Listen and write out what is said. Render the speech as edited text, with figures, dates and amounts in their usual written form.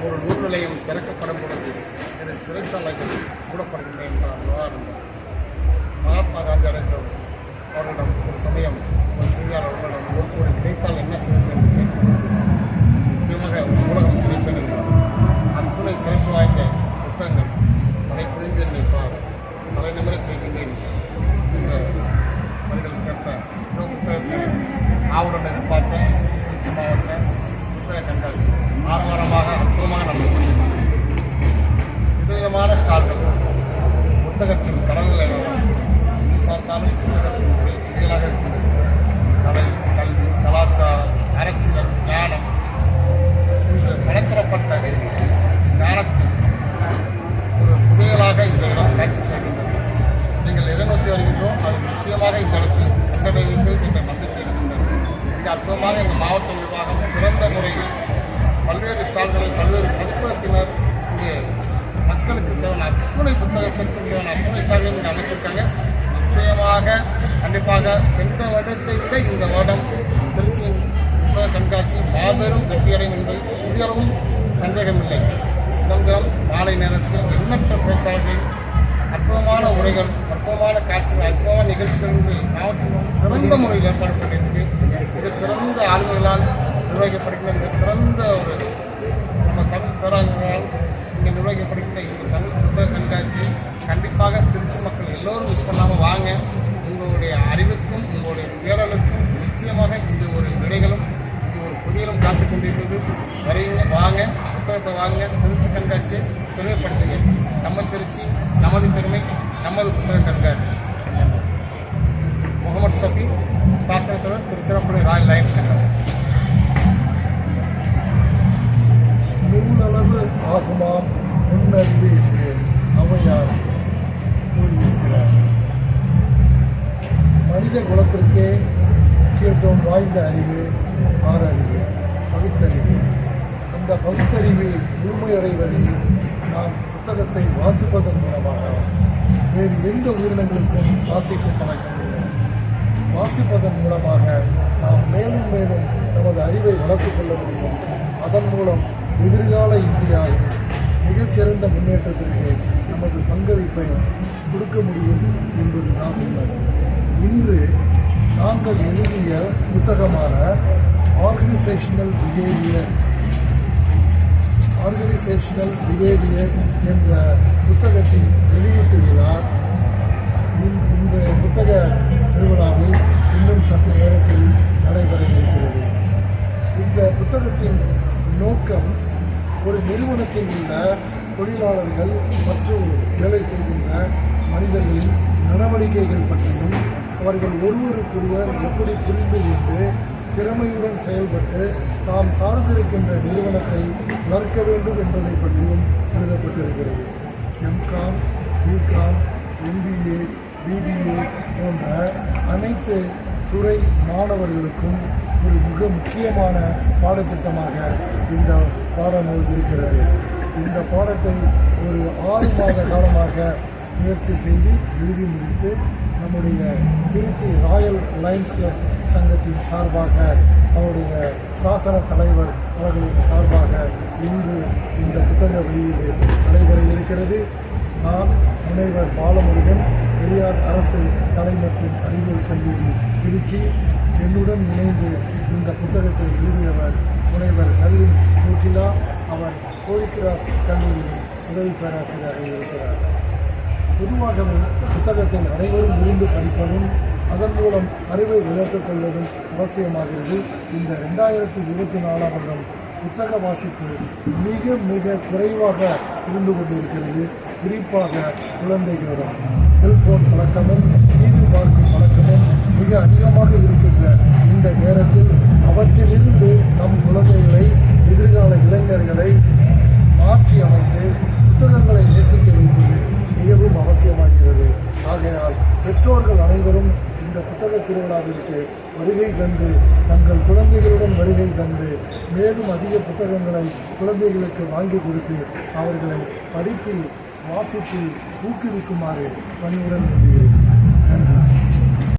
ஒரு நூல் நிலையம் திறக்கப்படும் பொழுது எனது சிறைச்சாலைகள் மூடப்படுகின்றன என்றார் விவகாரம். மகாத்மா காந்தி அடைந்தோம் அவர்களிடம் ஒரு சமயம் ஒரு செய்தியாளர்களிடம் ஒரு கோடி கிடைத்தால் என்ன செய்வது என்று கேட்கிறோம். நிச்சயமாக உலகம் குறிப்பேன் என்றார். அத்துணை சிறப்பு வாய்ந்த புத்தகங்கள் மழை புரிந்து என்னை தலைநிமிரச் செய்கின்றேன் என்ற வரிகள் கேட்ட இந்த புத்தகத்தை ஆவுடன் எதிர்பார்த்த திருச்சி மாவட்ட புத்தக கண்காட்சி ஆரவாரமாக அற்புதமாக நடந்து கொண்டிருக்கிறது. விதவிதமான ஸ்டால்கள், புத்தகத்தின் கடலில் பார்த்தாலும் புத்தகத்தின் புதியலாக இருக்கிறது. கலை, கல்வி, கலாச்சாரம், அரசியல், ஞானம் இன்று பலதரப்பட்ட ஞானத்தின் ஒரு புதியலாக இந்த இடம் காட்சி தருகின்றது. நீங்கள் எதை நோக்கி வருகின்றோம் அது நிச்சயமாக இந்த இடத்தில் கண்டடைவீர்கள் என்ற நம்பிக்கை இருக்கின்றது. இந்த அற்புதமாக இந்த மாவட்ட நிர்வாகம் சிறந்த முறையில் பல்வேறு ஸ்டால்களை பல்வேறு பதிப்பகத்தினர் இங்கே மக்களுக்கு தேவையான அத்துணை புத்தகத்திற்கு தேவையான அத்துணை ஸ்டால்களும் இங்கே அமைச்சிருக்காங்க. நிச்சயமாக கண்டிப்பாக சென்ற வருடத்தை விட இந்த வருடம் திருச்சியின் புத்தக கண்காட்சி மாபெரும் வெற்றியடையும் என்பது துளியளவும் சந்தேகமில்லை. தினம் மாலை நேரத்தில் எண்ணற்ற பேச்சாளர்களின் அற்புதமான உரைகள், அற்புதமான காட்சிகள், அற்புதமான நிகழ்ச்சிகள் என்று மாவட்டம் சிறந்த முறையில் ஏற்பாடு பண்ணியிருக்கு. மிக சிறந்த ஆளுமைகளால் நிர்வகிக்கப்படுகின்ற மிக சிறந்த ஒரு நம்ம தமிழ் பேராளர்களால் இங்கே நிர்வகிக்கப்படுகின்ற இந்த தமிழ் புத்தக கண்காட்சி கண்டிப்பாக திருச்சி மக்கள் எல்லோரும் மிஸ் பண்ணாமல் வாங்க. உங்களுடைய அறிவுக்கும் உங்களுடைய தேடலுக்கும் நிச்சயமாக இந்த ஒரு விடைகளும் இது ஒரு புதியலும் காத்துக் கொண்டிருக்கிறது. வரீங்க, வாங்க, புத்தகத்தை வாங்க, திருச்சி கண்காட்சியை பெருமைப்படுத்துங்க. நம்ம திருச்சி, நமது பெருமை, நமது புத்தக கண்காட்சி. முகமது சஃபி, சாசனத்தோடு திருச்சிராப்பள்ளி ராயல் லைன் சென்டர். நூலளவு ஆகுமாம் முன்னறிவு என்று ஔவையார் கூறியிருக்கிறார். மனித குலத்திற்கே முக்கியத்துவம் வாய்ந்த அறிவு ஆறறிவு, பகுத்தறிவு. அந்த பகுத்தறிவு முழுமையடைவதை நாம் புத்தகத்தை வாசிப்பதன் மூலமாக வேறு எந்த உயிரினங்களுக்கும் வாசிக்கும் பழக்கம் இல்லை. வாசிப்பதன் மூலமாக நாம் மேலும் மேலும் நமது அறிவை வளர்த்துக் கொள்ள முடியும். அதன் மூலம் எதிர்கால இந்தியாவில் மிகச்சிறந்த முன்னேற்றத்திற்கு நமது பங்களிப்பை கொடுக்க முடியும் என்பது தான் உண்மை. இன்று நாங்கள் எழுதிய புத்தகமான ஆர்கனைசேஷனல் பிஹேவியர் என்ற புத்தகத்தின் வெளியீட்டு விழா இந்த புத்தக திருவிழாவில் இன்னும் சற்று நேரத்தில் நடைபெற இருக்கிறது. இந்த புத்தகத்தின் நோக்கம் ஒரு நிறுவனத்தில் உள்ள தொழிலாளர்கள் மற்றும் வேலை செய்கின்ற மனிதர்களின் நடவடிக்கைகள் பற்றியும் அவர்கள் ஒருவருக்கொருவர் எப்படி புரிந்து கொண்டு திறமையுடன் செயல்பட்டு தாம் சார்ந்திருக்கின்ற நிறுவனத்தை வளர்க்க வேண்டும் என்பதை பற்றியும் எழுதப்பட்டிருக்கிறது. எம்காம், பிகாம், MBA, BBA போன்ற அனைத்து துறை மாணவர்களுக்கும் ஒரு மிக முக்கியமான பாடத்திட்டமாக இந்த பாடநூல் இருக்கிறது. இந்த பாடத்தை ஒரு 6 மாத காலமாக முயற்சி செய்து எழுதி முடித்து நம்முடைய திருச்சி ராயல் லைன்ஸ் கிளப் சங்கத்தின் சார்பாக அவருடைய சாசன தலைவர் அவர்களின் சார்பாக இன்று இந்த புத்தக வெளியீடு நடைபெற இருக்கிறது. நான் முனைவர் பாலமுருகன், பெரியார் அரசு கலை மற்றும் அறிவியல் கல்லூரி திருச்சி. என்னுடன் இணைந்து இந்த புத்தகத்தை எழுதியவர் முனைவர் நல்லின் கோகிலா. அவர் கோழிக்கிராஸ் கல்லூரியின் உதவி பேராசிரியராக இருக்கிறார். பொதுவாகவே புத்தகத்தை அனைவரும் விரும்பி படிப்பதும் அதன் மூலம் அறிவை வளர்த்துக் கொள்வதும் அவசியமாகிறது. இந்த 2024 வருடம் புத்தக வாசிப்பு மிக மிக குறைவாக இருந்து கொண்டிருக்கிறது. குறிப்பாக குழந்தைகளிடம் செல்போன் பழக்கமும் டிவி பார்க்கும் பழக்கமும் மிக அதிகமாக இருக்கின்ற இந்த நேரத்தில் அவற்றிலிருந்து நம் குழந்தைகளை, எதிர்கால இளைஞர்களை மாற்றி அமைத்து புத்தகங்களை நேசிக்க வைப்பது மிகவும் அவசியமாகிறது. ஆகையால் பெற்றோர்கள் அனைவரும் இந்த புத்தக திருவிழாவிற்கு வருகை தந்து தங்கள் குழந்தைகளுடன் வருகை தந்து மேலும் அதிக புத்தகங்களை குழந்தைகளுக்கு வாங்கி கொடுத்து அவர்களை படிப்பில், வாசிப்பில் ஊக்குவிக்குமாறு பணிவுடன் வேண்டுகிறேன்.